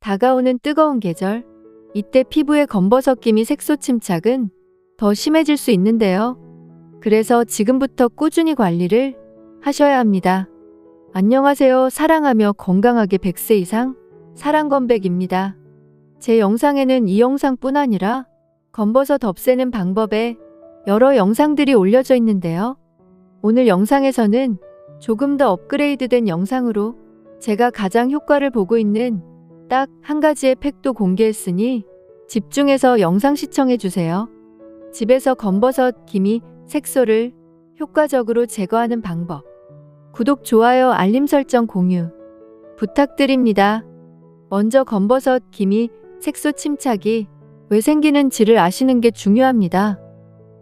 다가오는 뜨거운 계절, 이때 피부의 검버섯 기미 색소 침착은 더 심해질 수 있는데요. 그래서 지금부터 꾸준히 관리를 하셔야 합니다. 안녕하세요. 사랑하며 건강하게 100세 이상 사랑건백입니다. 제 영상에는 이 영상뿐 아니라 검버섯 없애는 방법에 여러 영상들이 올려져 있는데요. 오늘 영상에서는 조금 더 업그레이드된 영상으로 제가 가장 효과를 보고 있는 딱 한 가지의 팩도 공개했으니 집중해서 영상 시청해주세요. 집에서 검버섯, 기미, 색소를 효과적으로 제거하는 방법. 구독, 좋아요, 알림 설정, 공유 부탁드립니다. 먼저 검버섯, 기미, 색소 침착이 왜 생기는지를 아시는 게 중요합니다.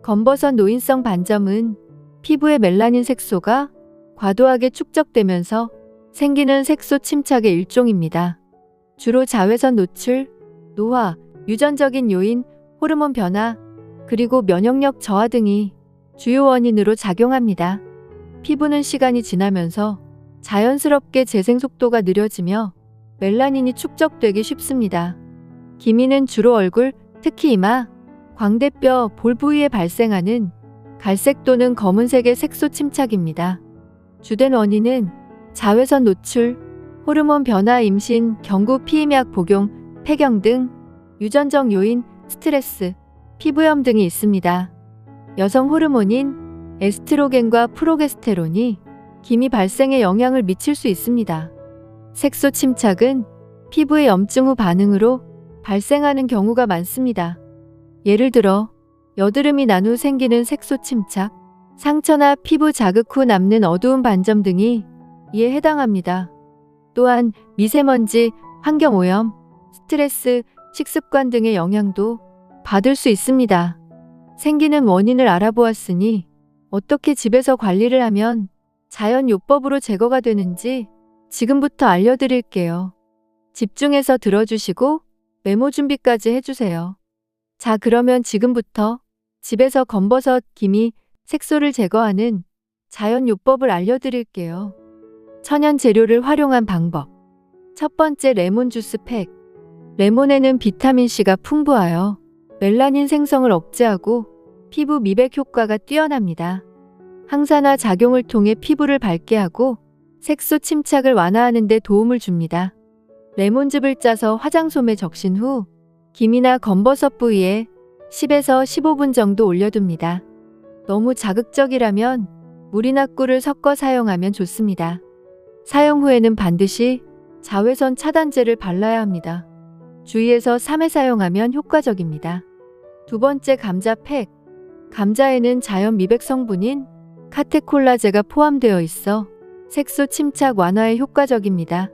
검버섯 노인성 반점은 피부의 멜라닌 색소가 과도하게 축적되면서 생기는 색소 침착의 일종입니다. 주로 자외선 노출, 노화, 유전적인 요인, 호르몬 변화, 그리고 면역력 저하 등이 주요 원인으로 작용합니다. 피부는 시간이 지나면서 자연스럽게 재생 속도가 느려지며 멜라닌이 축적되기 쉽습니다. 기미는 주로 얼굴, 특히 이마, 광대뼈, 볼 부위에 발생하는 갈색 또는 검은색의 색소 침착입니다. 주된 원인은 자외선 노출, 호르몬 변화, 임신, 경구, 피임약 복용, 폐경 등 유전적 요인, 스트레스, 피부염 등이 있습니다. 여성 호르몬인 에스트로겐과 프로게스테론이 기미 발생에 영향을 미칠 수 있습니다. 색소 침착은 피부의 염증 후 반응으로 발생하는 경우가 많습니다. 예를 들어 여드름이 난 후 생기는 색소 침착, 상처나 피부 자극 후 남는 어두운 반점 등이 이에 해당합니다. 또한 미세먼지, 환경오염, 스트레스, 식습관 등의 영향도 받을 수 있습니다. 생기는 원인을 알아보았으니 어떻게 집에서 관리를 하면 자연요법으로 제거가 되는지 지금부터 알려드릴게요. 집중해서 들어주시고 메모 준비까지 해주세요. 자, 그러면 지금부터 집에서 검버섯, 기미, 색소를 제거하는 자연요법을 알려드릴게요. 천연 재료를 활용한 방법. 첫 번째, 레몬 주스 팩. 레몬에는 비타민C가 풍부하여 멜라닌 생성을 억제하고 피부 미백 효과가 뛰어납니다. 항산화 작용을 통해 피부를 밝게 하고 색소 침착을 완화하는 데 도움을 줍니다. 레몬즙을 짜서 화장솜에 적신 후 기미나 검버섯 부위에 10에서 15분 정도 올려둡니다. 너무 자극적이라면 물이나 꿀을 섞어 사용하면 좋습니다. 사용 후에는 반드시 자외선 차단제를 발라야 합니다. 주의해서 3회 사용하면 효과적입니다. 두 번째, 감자 팩. 감자에는 자연 미백 성분인 카테콜라제가 포함되어 있어 색소 침착 완화에 효과적입니다.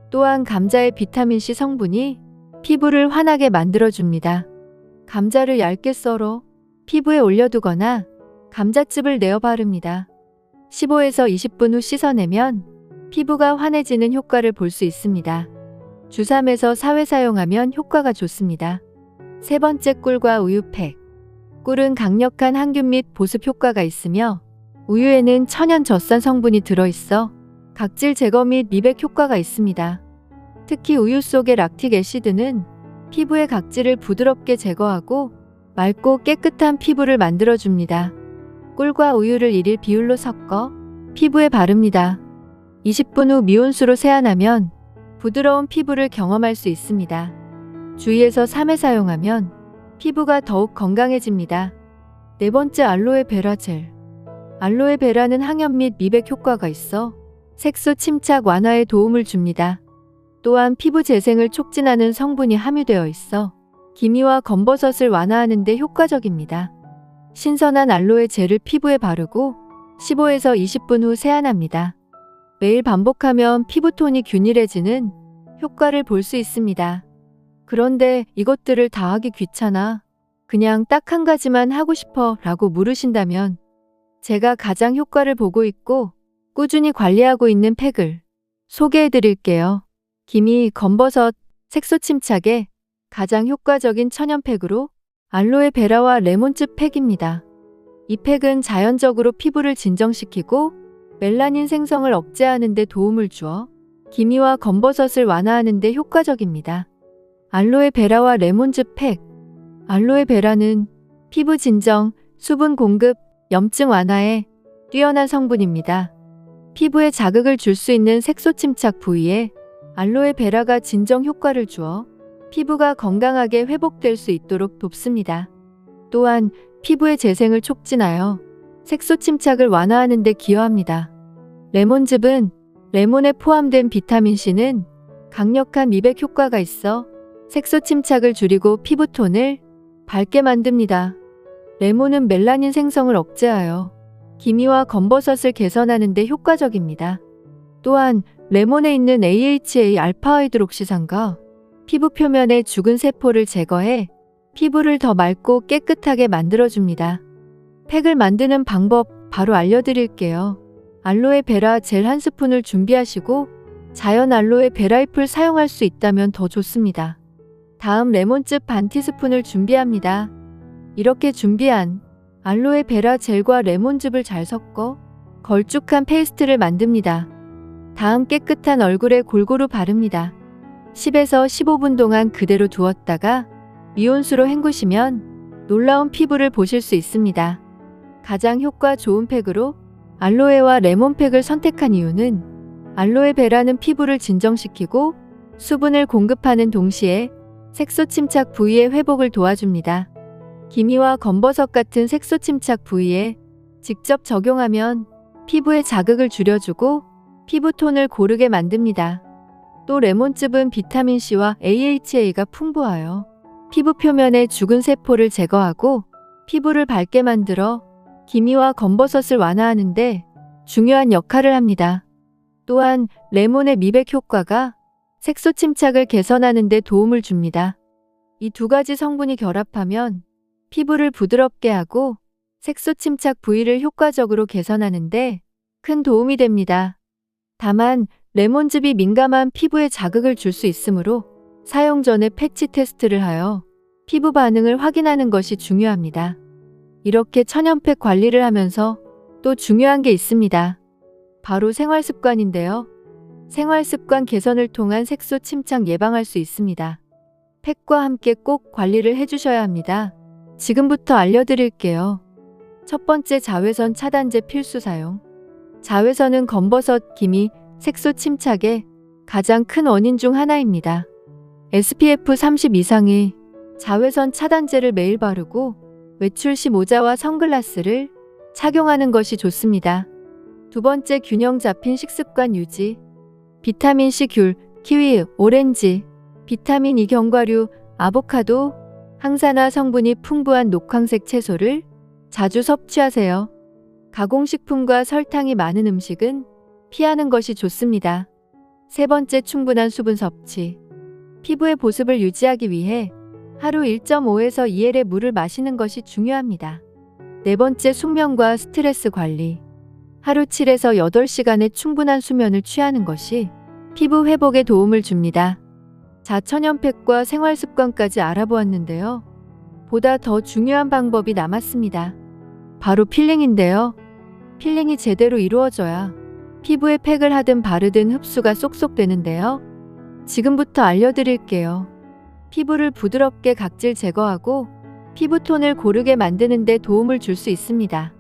또한 감자의 비타민C 성분이 피부를 환하게 만들어줍니다. 감자를 얇게 썰어 피부에 올려두거나 감자즙을 내어 바릅니다. 15에서 20분 후 씻어내면 피부가 환해지는 효과를 볼 수 있습니다. 주 3에서 4회 사용하면 효과가 좋습니다. 세 번째, 꿀과 우유 팩. 꿀은 강력한 항균 및 보습 효과가 있으며 우유에는 천연 젖산 성분이 들어있어 각질 제거 및 미백 효과가 있습니다. 특히 우유 속의 락틱 애시드는 피부의 각질을 부드럽게 제거하고 맑고 깨끗한 피부를 만들어줍니다. 꿀과 우유를 1일 비율로 섞어 피부에 바릅니다. 20분 후 미온수로 세안하면 부드러운 피부를 경험할 수 있습니다. 주의해서 3회 사용하면 피부가 더욱 건강해집니다. 네 번째, 알로에베라 젤. 알로에베라는 항염 및 미백 효과가 있어 색소 침착 완화에 도움을 줍니다. 또한 피부 재생을 촉진하는 성분이 함유되어 있어 기미와 검버섯을 완화하는 데 효과적입니다. 신선한 알로에 젤을 피부에 바르고 15에서 20분 후 세안합니다. 매일 반복하면 피부톤이 균일해지는 효과를 볼 수 있습니다. 그런데 이것들을 다 하기 귀찮아, 그냥 딱 한 가지만 하고 싶어 라고 물으신다면 제가 가장 효과를 보고 있고 꾸준히 관리하고 있는 팩을 소개해 드릴게요. 기미, 검버섯, 색소 침착에 가장 효과적인 천연팩으로 알로에베라와 레몬즙 팩입니다. 이 팩은 자연적으로 피부를 진정시키고 멜라닌 생성을 억제하는 데 도움을 주어 기미와 검버섯을 완화하는 데 효과적입니다. 알로에베라와 레몬즙 팩. 알로에베라는 피부 진정, 수분 공급, 염증 완화에 뛰어난 성분입니다. 피부에 자극을 줄 수 있는 색소 침착 부위에 알로에베라가 진정 효과를 주어 피부가 건강하게 회복될 수 있도록 돕습니다. 또한 피부의 재생을 촉진하여 색소 침착을 완화하는 데 기여합니다. 레몬즙은 레몬에 포함된 비타민C는 강력한 미백 효과가 있어 색소 침착을 줄이고 피부톤을 밝게 만듭니다. 레몬은 멜라닌 생성을 억제하여 기미와 검버섯을 개선하는 데 효과적입니다. 또한 레몬에 있는 AHA 알파 하이드록시산과 피부 표면의 죽은 세포를 제거해 피부를 더 맑고 깨끗하게 만들어줍니다. 팩을 만드는 방법 바로 알려드릴게요. 알로에베라 젤 한 스푼을 준비하시고 자연 알로에베라 잎을 사용할 수 있다면 더 좋습니다. 다음 레몬즙 반 티스푼을 준비합니다. 이렇게 준비한 알로에베라 젤과 레몬즙을 잘 섞어 걸쭉한 페이스트를 만듭니다. 다음 깨끗한 얼굴에 골고루 바릅니다. 10에서 15분 동안 그대로 두었다가 미온수로 헹구시면 놀라운 피부를 보실 수 있습니다. 가장 효과 좋은 팩으로 알로에와 레몬팩을 선택한 이유는 알로에베라는 피부를 진정시키고 수분을 공급하는 동시에 색소 침착 부위의 회복을 도와줍니다. 기미와 검버섯 같은 색소 침착 부위에 직접 적용하면 피부의 자극을 줄여주고 피부톤을 고르게 만듭니다. 또 레몬즙은 비타민C와 AHA가 풍부하여 피부 표면의 죽은 세포를 제거하고 피부를 밝게 만들어 기미와 검버섯을 완화하는 데 중요한 역할을 합니다. 또한 레몬의 미백 효과가 색소 침착을 개선하는 데 도움을 줍니다. 이 두 가지 성분이 결합하면 피부를 부드럽게 하고 색소 침착 부위를 효과적으로 개선하는 데 큰 도움이 됩니다. 다만 레몬즙이 민감한 피부에 자극을 줄 수 있으므로 사용 전에 패치 테스트를 하여 피부 반응을 확인하는 것이 중요합니다. 이렇게 천연팩 관리를 하면서 또 중요한 게 있습니다. 바로 생활습관인데요. 생활습관 개선을 통한 색소 침착 예방할 수 있습니다. 팩과 함께 꼭 관리를 해주셔야 합니다. 지금부터 알려드릴게요. 첫 번째, 자외선 차단제 필수 사용. 자외선은 검버섯, 기미, 색소 침착의 가장 큰 원인 중 하나입니다. SPF 30 이상의 자외선 차단제를 매일 바르고 외출 시 모자와 선글라스를 착용하는 것이 좋습니다. 두 번째, 균형 잡힌 식습관 유지. 비타민C 귤, 키위, 오렌지, 비타민 E 견과류, 아보카도, 항산화 성분이 풍부한 녹황색 채소를 자주 섭취하세요. 가공식품과 설탕이 많은 음식은 피하는 것이 좋습니다. 세 번째, 충분한 수분 섭취. 피부의 보습을 유지하기 위해 하루 1.5에서 2L의 물을 마시는 것이 중요합니다. 네 번째, 숙면과 스트레스 관리. 하루 7에서 8시간의 충분한 수면을 취하는 것이 피부 회복에 도움을 줍니다. 자, 천연팩과 생활습관까지 알아보았는데요. 보다 더 중요한 방법이 남았습니다. 바로 필링인데요. 필링이 제대로 이루어져야 피부에 팩을 하든 바르든 흡수가 쏙쏙 되는데요. 지금부터 알려드릴게요. 피부를 부드럽게 각질 제거하고 피부톤을 고르게 만드는 데 도움을 줄 수 있습니다.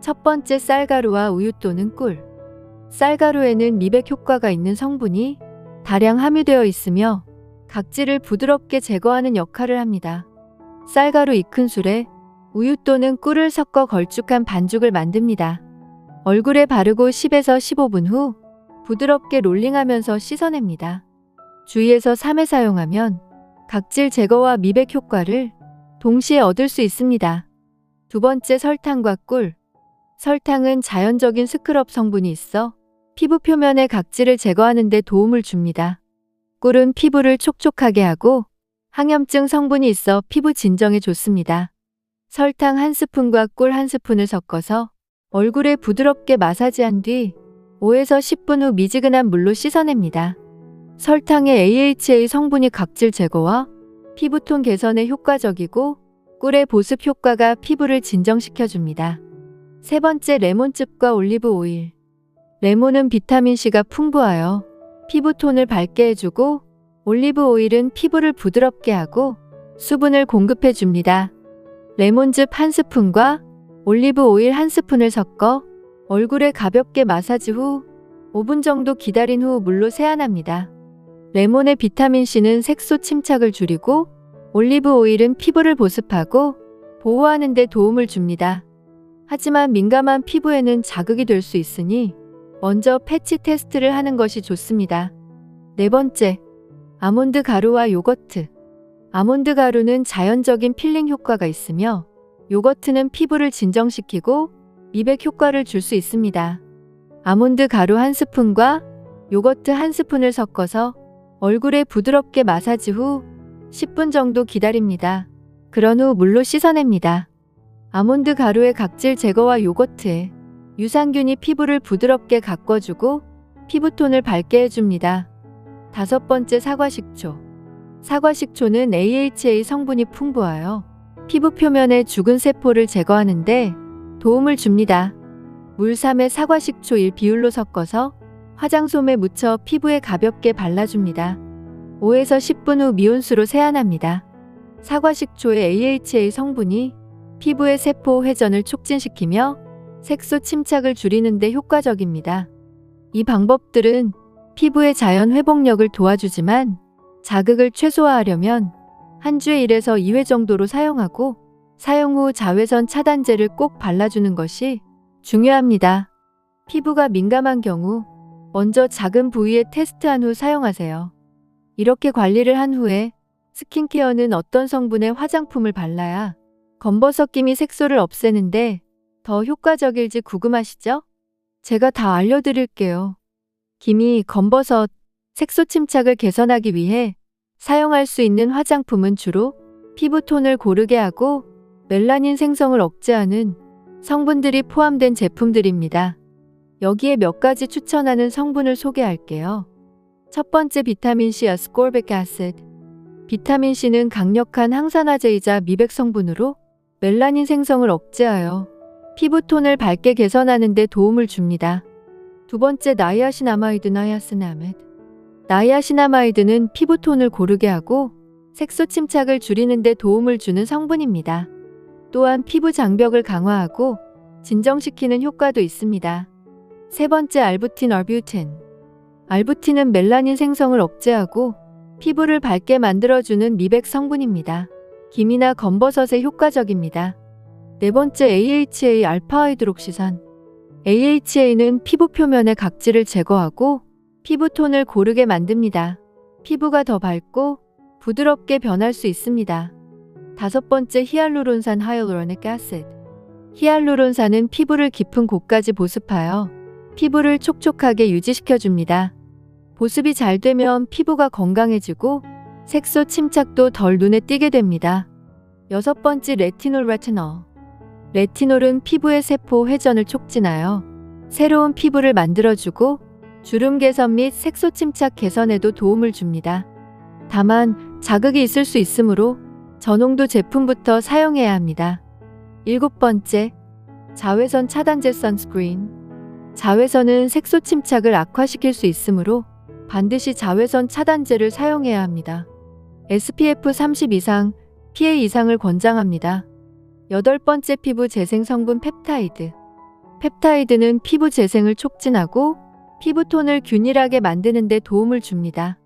첫 번째, 쌀가루와 우유 또는 꿀. 쌀가루에는 미백 효과가 있는 성분이 다량 함유되어 있으며 각질을 부드럽게 제거하는 역할을 합니다. 쌀가루 2큰술에 우유 또는 꿀을 섞어 걸쭉한 반죽을 만듭니다. 얼굴에 바르고 10에서 15분 후 부드럽게 롤링하면서 씻어냅니다. 주의해서 3회 사용하면 각질 제거와 미백 효과를 동시에 얻을 수 있습니다. 두 번째, 설탕과 꿀. 설탕은 자연적인 스크럽 성분이 있어 피부 표면의 각질을 제거하는 데 도움을 줍니다. 꿀은 피부를 촉촉하게 하고 항염증 성분이 있어 피부 진정에 좋습니다. 설탕 1스푼과 꿀 1스푼을 섞어서 얼굴에 부드럽게 마사지한 뒤 5에서 10분 후 미지근한 물로 씻어냅니다. 설탕의 AHA 성분이 각질 제거와 피부톤 개선에 효과적이고 꿀의 보습 효과가 피부를 진정시켜줍니다. 세 번째, 레몬즙과 올리브 오일. 레몬은 비타민C가 풍부하여 피부톤을 밝게 해주고 올리브 오일은 피부를 부드럽게 하고 수분을 공급해 줍니다. 레몬즙 1스푼과 올리브 오일 1스푼을 섞어 얼굴에 가볍게 마사지 후 5분 정도 기다린 후 물로 세안합니다. 레몬의 비타민C는 색소 침착을 줄이고 올리브 오일은 피부를 보습하고 보호하는 데 도움을 줍니다. 하지만 민감한 피부에는 자극이 될 수 있으니 먼저 패치 테스트를 하는 것이 좋습니다. 네 번째, 아몬드 가루와 요거트. 아몬드 가루는 자연적인 필링 효과가 있으며 요거트는 피부를 진정시키고 미백 효과를 줄 수 있습니다. 아몬드 가루 1스푼과 요거트 1스푼을 섞어서 얼굴에 부드럽게 마사지 후 10분 정도 기다립니다. 그런 후 물로 씻어냅니다. 아몬드 가루의 각질 제거와 요거트에 유산균이 피부를 부드럽게 가꿔주고 피부톤을 밝게 해줍니다. 다섯 번째, 사과식초. 사과식초는 AHA 성분이 풍부하여 피부 표면의 죽은 세포를 제거하는데 도움을 줍니다. 물 3에 사과식초 1 비율로 섞어서 화장솜에 묻혀 피부에 가볍게 발라줍니다. 5에서 10분 후 미온수로 세안합니다. 사과식초의 AHA 성분이 피부의 세포 회전을 촉진시키며 색소 침착을 줄이는 데 효과적입니다. 이 방법들은 피부의 자연 회복력을 도와주지만 자극을 최소화하려면 한 주에 1에서 2회 정도로 사용하고 사용 후 자외선 차단제를 꼭 발라주는 것이 중요합니다. 피부가 민감한 경우 먼저 작은 부위에 테스트한 후 사용하세요. 이렇게 관리를 한 후에 스킨케어는 어떤 성분의 화장품을 발라야 검버섯김이 색소를 없애는데 더 효과적일지 궁금하시죠? 제가 다 알려드릴게요. 기미, 검버섯, 색소 침착을 개선하기 위해 사용할 수 있는 화장품은 주로 피부톤을 고르게 하고 멜라닌 생성을 억제하는 성분들이 포함된 제품들입니다. 여기에 몇 가지 추천하는 성분을 소개할게요. 첫 번째, 비타민C 아스코르빅 애시드. 비타민C는 강력한 항산화제이자 미백 성분으로 멜라닌 생성을 억제하여 피부톤을 밝게 개선하는 데 도움을 줍니다. 두 번째, 나이아신아마이드. 나이아신아마이드는 피부톤을 고르게 하고 색소 침착을 줄이는 데 도움을 주는 성분입니다. 또한 피부 장벽을 강화하고 진정시키는 효과도 있습니다. 세 번째, 알부틴. 알부틴은 멜라닌 생성을 억제하고 피부를 밝게 만들어주는 미백 성분입니다. 기미나 검버섯에 효과적입니다. 네 번째, AHA 알파하이드록시산. AHA는 피부 표면의 각질을 제거하고 피부톤을 고르게 만듭니다. 피부가 더 밝고 부드럽게 변할 수 있습니다. 다섯 번째, 히알루론산 하이얼루로닉 애시드. 히알루론산은 피부를 깊은 곳까지 보습하여 피부를 촉촉하게 유지시켜줍니다. 보습이 잘 되면 피부가 건강해지고 색소 침착도 덜 눈에 띄게 됩니다. 여섯 번째, 레티놀. 레티놀은 피부의 세포 회전을 촉진하여 새로운 피부를 만들어주고 주름 개선 및 색소 침착 개선에도 도움을 줍니다. 다만 자극이 있을 수 있으므로 저농도 제품부터 사용해야 합니다. 일곱 번째, 자외선 차단제 선스크린. 자외선은 색소 침착을 악화시킬 수 있으므로 반드시 자외선 차단제를 사용해야 합니다. SPF 30 이상, PA 이상을 권장합니다. 여덟 번째, 피부 재생 성분 펩타이드. 펩타이드는 피부 재생을 촉진하고 피부톤을 균일하게 만드는 데 도움을 줍니다.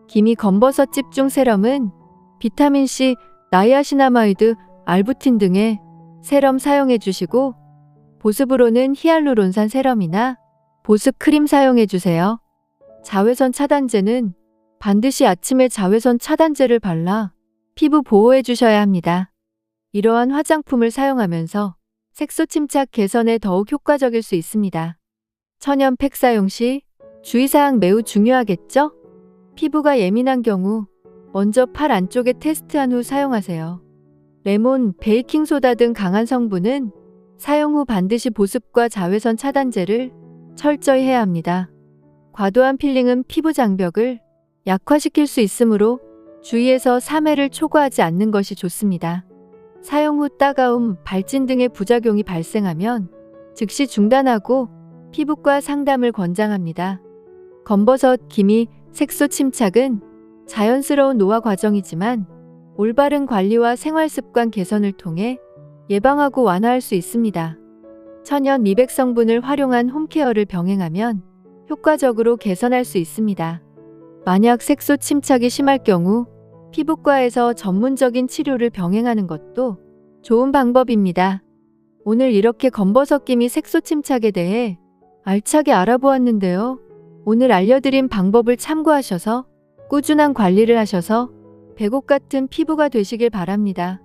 기미, 검버섯 집중 세럼은 비타민C, 나이아신아마이드, 알부틴 등의 세럼 사용해 주시고 보습으로는 히알루론산 세럼이나 보습 크림 사용해 주세요. 자외선 차단제는 반드시 아침에 자외선 차단제를 발라 피부 보호해 주셔야 합니다. 이러한 화장품을 사용하면서 색소 침착 개선에 더욱 효과적일 수 있습니다. 천연 팩 사용 시 주의사항 매우 중요하겠죠? 피부가 예민한 경우 먼저 팔 안쪽에 테스트한 후 사용하세요. 레몬, 베이킹소다 등 강한 성분은 사용 후 반드시 보습과 자외선 차단제를 철저히 해야 합니다. 과도한 필링은 피부 장벽을 약화시킬 수 있으므로 주의해서 3회를 초과하지 않는 것이 좋습니다. 사용 후 따가움, 발진 등의 부작용이 발생하면 즉시 중단하고 피부과 상담을 권장합니다. 검버섯, 기미, 색소 침착은 자연스러운 노화 과정이지만 올바른 관리와 생활습관 개선을 통해 예방하고 완화할 수 있습니다. 천연 미백 성분을 활용한 홈케어를 병행하면 효과적으로 개선할 수 있습니다. 만약 색소 침착이 심할 경우 피부과에서 전문적인 치료를 병행하는 것도 좋은 방법입니다. 오늘 이렇게 검버섯 기미 색소 침착에 대해 알차게 알아보았는데요. 오늘 알려드린 방법을 참고하셔서 꾸준한 관리를 하셔서 백옥 같은 피부가 되시길 바랍니다.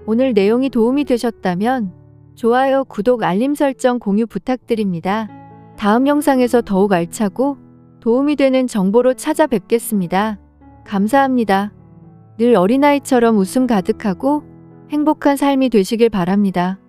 오늘 내용이 도움이 되셨다면 좋아요, 구독, 알림 설정, 공유 부탁드립니다. 다음 영상에서 더욱 알차고 도움이 되는 정보로 찾아뵙겠습니다. 감사합니다. 늘 어린아이처럼 웃음 가득하고 행복한 삶이 되시길 바랍니다.